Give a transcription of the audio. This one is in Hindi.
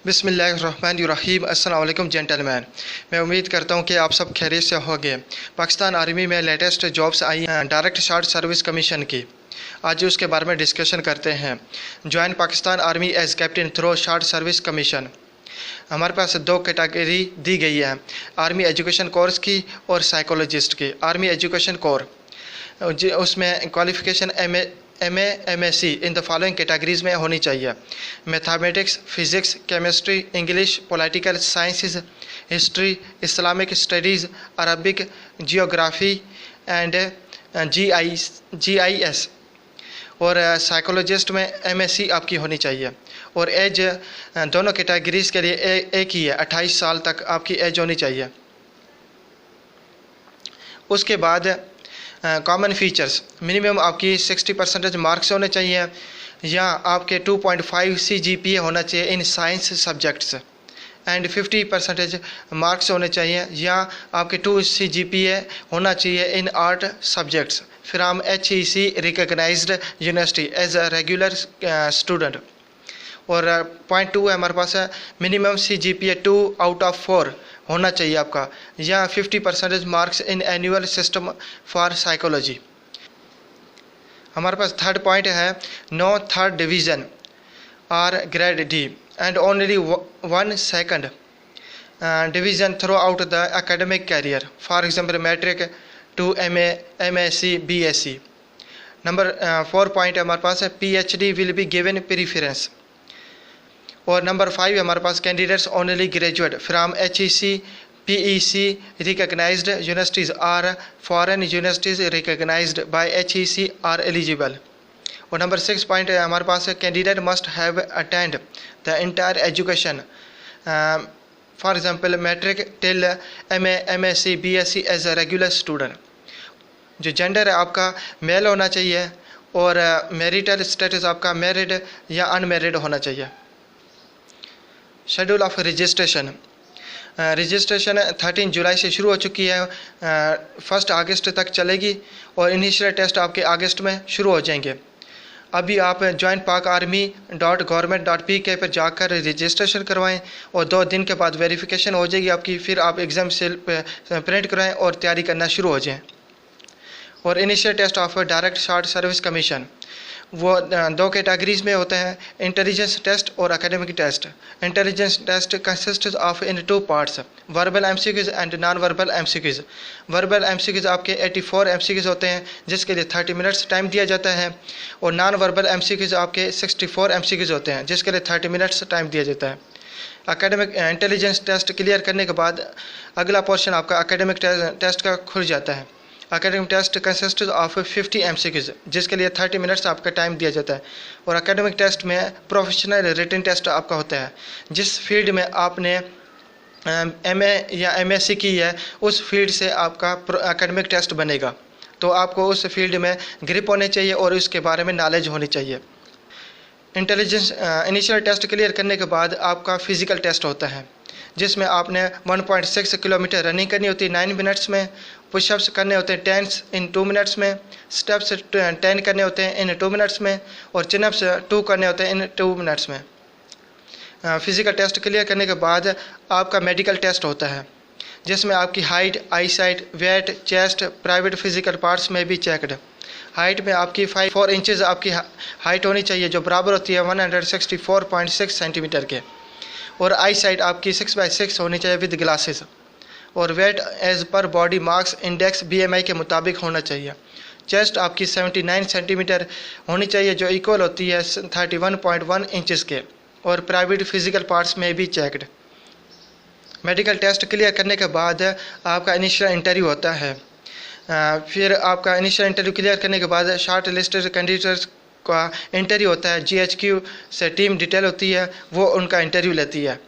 बिस्मिल्लाहिर्रहमानिर्रहीम। अस्सलाम वालेकुम जेंटलमैन। मैं उम्मीद करता हूँ कि आप सब खैरियत से होंगे। पाकिस्तान आर्मी में लेटेस्ट जॉब्स आई हैं डायरेक्ट शॉर्ट सर्विस कमीशन की। आज उसके बारे में डिस्कशन करते हैं। Join Pakistan army as captain through short service commission. हमारे पास दो कैटेगरी दी गई है, आर्मी एजुकेशन कोर्स की और साइकोलॉजिस्ट की। आर्मी एजुकेशन कोर उसमें qualification MSc in the following categories में होनी चाहिए: mathematics, physics, chemistry, English, political sciences, history, Islamic studies, Arabic, geography and GIS. और साइकोलॉजिस्ट में एमएससी आपकी होनी चाहिए। और एज दोनों कैटेगरीज़ के लिए एक ही है, 28 साल तक आपकी एज होनी चाहिए। उसके बाद कॉमन फीचर्स, मिनिमम आपकी 60% मार्क्स होने चाहिए, या आपके 2.5 CGPA होना चाहिए in science subjects, and 50% marks होने चाहिए, या आपके 2 CGPA होना चाहिए in art subjects from HEC recognised university as a regular student. और पॉइंट 2 है हमारे पास है, मिनिमम CGPA 2 आउट ऑफ 4 होना चाहिए आपका, या 50% marks in annual system for psychology. हमारे पास थर्ड पॉइंट है, नो थर्ड डिवीज़न और grade D and only 1 second division throughout the academic career, for example matric to MA, MSc, BSc। Number 4 point हमारे पास है, PhD will be given preference. और नंबर 5 हमारे पास, candidates only graduate from HEC PEC recognized universities और foreign universities recognized by HEC are eligible. और नंबर 6 पॉइंट हमारे पास है, candidate must have attend the entire education, for example matric till MA, MSc, BSc as a regular student. जो जेंडर है आपका मेल होना चाहिए, और मैरिटल स्टेटस आपका मैरिड या अनमैरिड होना चाहिए। शेड्यूल ऑफ रजिस्ट्रेशन, रजिस्ट्रेशन 13 जुलाई से शुरू हो चुकी है, 1 अगस्त तक चलेगी, और इनिशियल टेस्ट आपके अगस्त में शुरू हो जाएंगे। अभी आप joinparkarmy.government.pk पर जाकर रजिस्ट्रेशन करवाएं, और 2 दिन के बाद वेरिफिकेशन हो जाएगी आपकी, फिर आप एग्ज़ाम स्लिप प्रिंट करवाएं और तैयारी करना शुरू हो जाएं। और initial test of direct short service commission, वो 2 कैटेगरीज में होते हैं, इंटेलिजेंस टेस्ट और academic test. Intelligence test consist of in 2 parts, verbal MCQs and non verbal MCQs। Verbal MCQs आपके 84 MCQs होते हैं, जिसके लिए 30 मिनट्स टाइम दिया जाता है, और नॉन वर्बल MCQs आपके 64 MCQs होते हैं, जिसके लिए 30 मिनट्स टाइम दिया जाता है। एकेडमिक इंटेलिजेंस टेस्ट क्लियर करने के बाद अगला पोर्शन आपका एकेडमिक टेस्ट का खुल जाता है। Academic test consist of 50 MCQs, जिसके लिए 30 मिनट्स आपका टाइम दिया जाता है। और एकेडमिक टेस्ट में प्रोफेशनल रिटन टेस्ट आपका होता है, जिस फील्ड में आपने MA या MSc की है, उस फील्ड से आपका एकेडमिक टेस्ट बनेगा। तो आपको उस फील्ड में ग्रिप होनी चाहिए और उसके बारे में नॉलेज होनी चाहिए। इंटेलिजेंस इनिशियल टेस्ट क्लियर करने के बाद आपका फिज़िकल टेस्ट होता है, जिसमें आपने 1.6 किलोमीटर रनिंग करनी होती है 9 मिनट्स में, पुशअप्स करने होते हैं 10 इन 2 मिनट्स में, स्टेप्स 10 करने होते हैं इन 2 मिनट्स में, और चिनअप्स 2 करने होते हैं इन 2 मिनट्स में। फिज़िकल टेस्ट क्लियर करने के बाद आपका मेडिकल टेस्ट होता है, जिसमें आपकी height, eyesight, weight, chest, private physical parts में भी चेकड। हाइट में आपकी 4 इंचज़ आपकी हाइट होनी चाहिए, जो बराबर होती है 164.6 सेंटीमीटर के। और आई साइट आपकी 6/6 होनी चाहिए विद ग्लासेस। और weight as per body mass index BMI के मुताबिक होना चाहिए। चेस्ट आपकी 79 सेंटीमीटर होनी चाहिए, जो इक्वल होती है 31.1 इंचज़ के, और प्राइवेट फिजिकल पार्ट्स में भी चेकड। मेडिकल टेस्ट क्लियर करने के बाद आपका इनिशियल इंटरव्यू होता है। फिर आपका इनिशियल इंटरव्यू क्लियर करने के बाद शॉर्ट लिस्टेड कैंडिडेट्स का इंटरव्यू होता है। GHQ से टीम डिटेल होती है, वो उनका इंटरव्यू लेती है।